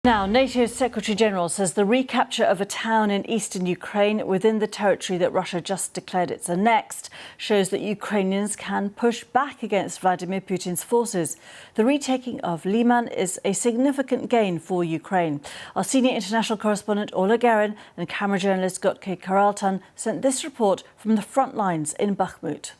Now, NATO's Secretary-General says the recapture of a town in eastern Ukraine within the territory that Russia just declared it's annexed shows that Ukrainians can push back against Vladimir Putin's forces. The retaking of Liman is a significant gain for Ukraine. Our senior international correspondent Ola Garin and camera journalist Gotke Karaltan sent this report from the front lines in Bakhmut.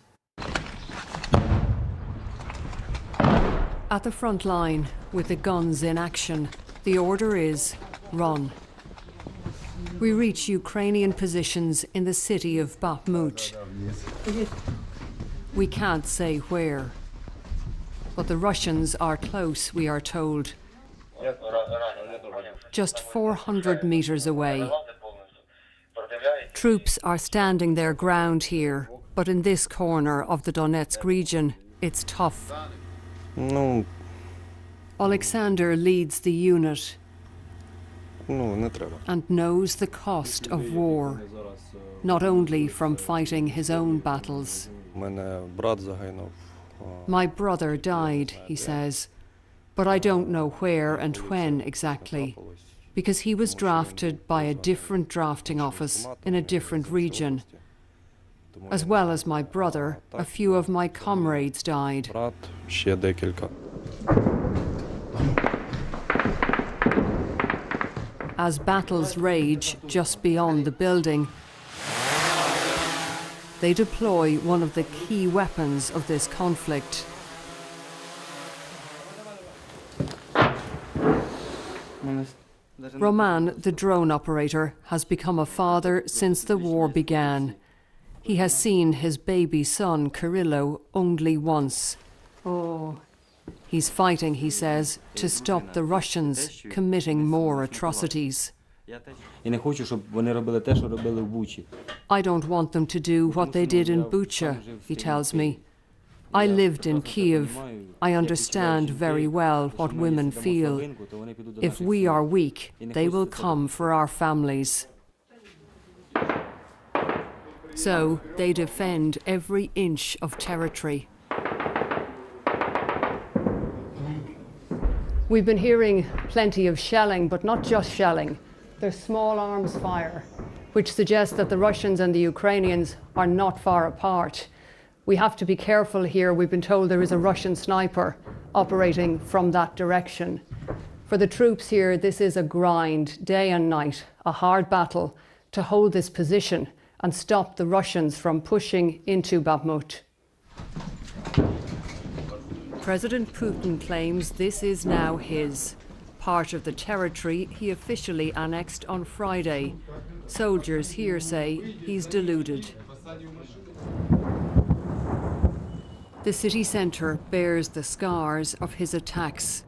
At the front line, with the guns in action, the order is run. We reach Ukrainian positions in the city of Bakhmut. We can't say where. But the Russians are close, we are told. Just 400 meters away. Troops are standing their ground here, but in this corner of the Donetsk region, it's tough. Alexander leads the unit and knows the cost of war, not only from fighting his own battles. My brother died, he says, but I don't know where and when exactly, because he was drafted by a different drafting office in a different region. As well as my brother, a few of my comrades died. As battles rage just beyond the building, they deploy one of the key weapons of this conflict. Roman, the drone operator, has become a father since the war began. He has seen his baby son, Kirillo, only once. He's fighting, he says, to stop the Russians committing more atrocities. I don't want them to do what they did in Bucha, he tells me. I lived in Kiev. I understand very well what women feel. If we are weak, they will come for our families. So they defend every inch of territory. We've been hearing plenty of shelling, but not just shelling. There's small arms fire, which suggests that the Russians and the Ukrainians are not far apart. We have to be careful here. We've been told there is a Russian sniper operating from that direction. For the troops here, this is a grind, day and night, a hard battle to hold this position and stop the Russians from pushing into Bakhmut. President Putin claims this is now his, part of the territory he officially annexed on Friday. Soldiers here say he's deluded. The city centre bears the scars of his attacks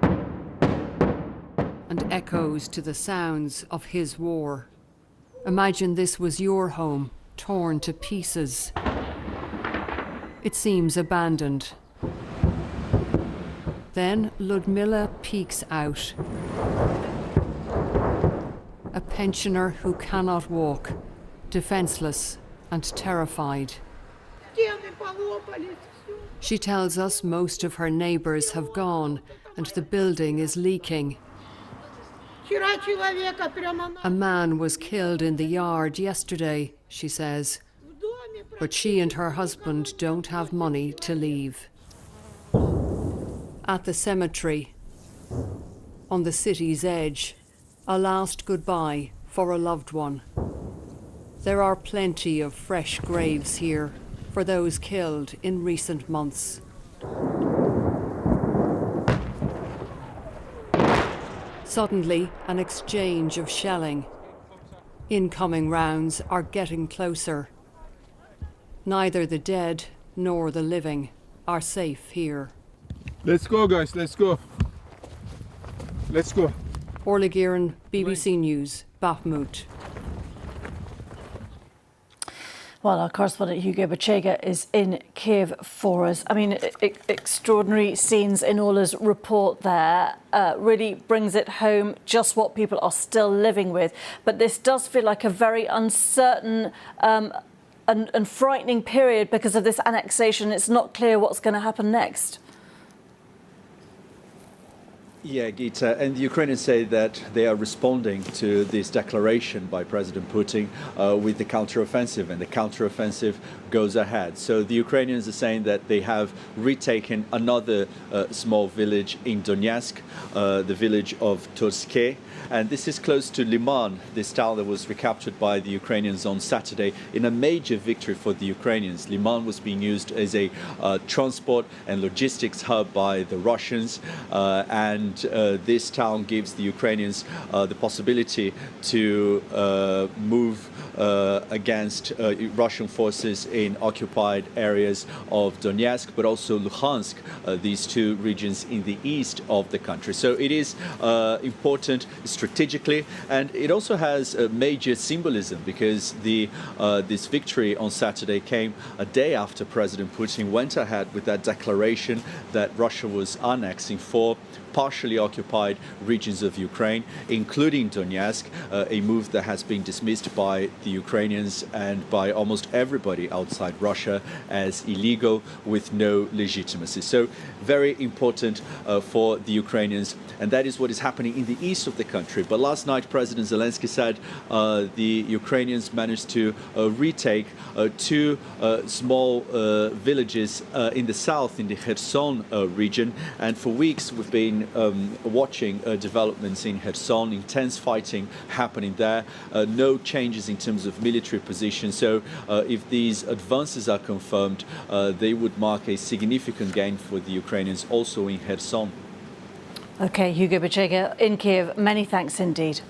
and echoes to the sounds of his war. Imagine this was your home, torn to pieces. It seems abandoned. Then Ludmila peeks out. A pensioner who cannot walk, defenceless and terrified. She tells us most of her neighbours have gone and the building is leaking. A man was killed in the yard yesterday, she says. But she and her husband don't have money to leave. At the cemetery, on the city's edge, a last goodbye for a loved one. There are plenty of fresh graves here for those killed in recent months. Suddenly, an exchange of shelling. Incoming rounds are getting closer. Neither the dead nor the living are safe here. Let's go, guys, let's go. Let's go. Orla Guerin, BBC News, Bakhmut. Well, our correspondent Hugo Bachega is in Kiev for us. I mean, extraordinary scenes in Orla's report there. Really brings it home just what people are still living with. But this does feel like a very uncertain and frightening period because of this annexation. It's not clear what's going to happen next. Yeah, Gita, and the Ukrainians say that they are responding to this declaration by President Putin with the counteroffensive, and the counteroffensive goes ahead. So the Ukrainians are saying that they have retaken another small village in Donetsk, the village of Turske, and this is close to Liman, this town that was recaptured by the Ukrainians on Saturday in a major victory for the Ukrainians. Liman was being used as a transport and logistics hub by the Russians, and this town gives the Ukrainians the possibility to move against Russian forces in occupied areas of Donetsk, but also Luhansk, these two regions in the east of the country. So it is important strategically, and it also has a major symbolism because this victory on Saturday came a day after President Putin went ahead with that declaration that Russia was annexing four partially occupied regions of Ukraine, including Donetsk, a move that has been dismissed by the Ukrainians and by almost everybody outside Russia as illegal with no legitimacy. So very important for the Ukrainians, and that is what is happening in the east of the country. But last night, President Zelensky said the Ukrainians managed to retake two small villages in the south, in the Kherson region, and for weeks we've been watching developments in Kherson, intense fighting happening there, no changes in terms of military position. So if these advances are confirmed, they would mark a significant gain for the Ukrainians also in Kherson. Okay, Hugo Bachega in Kiev, many thanks indeed.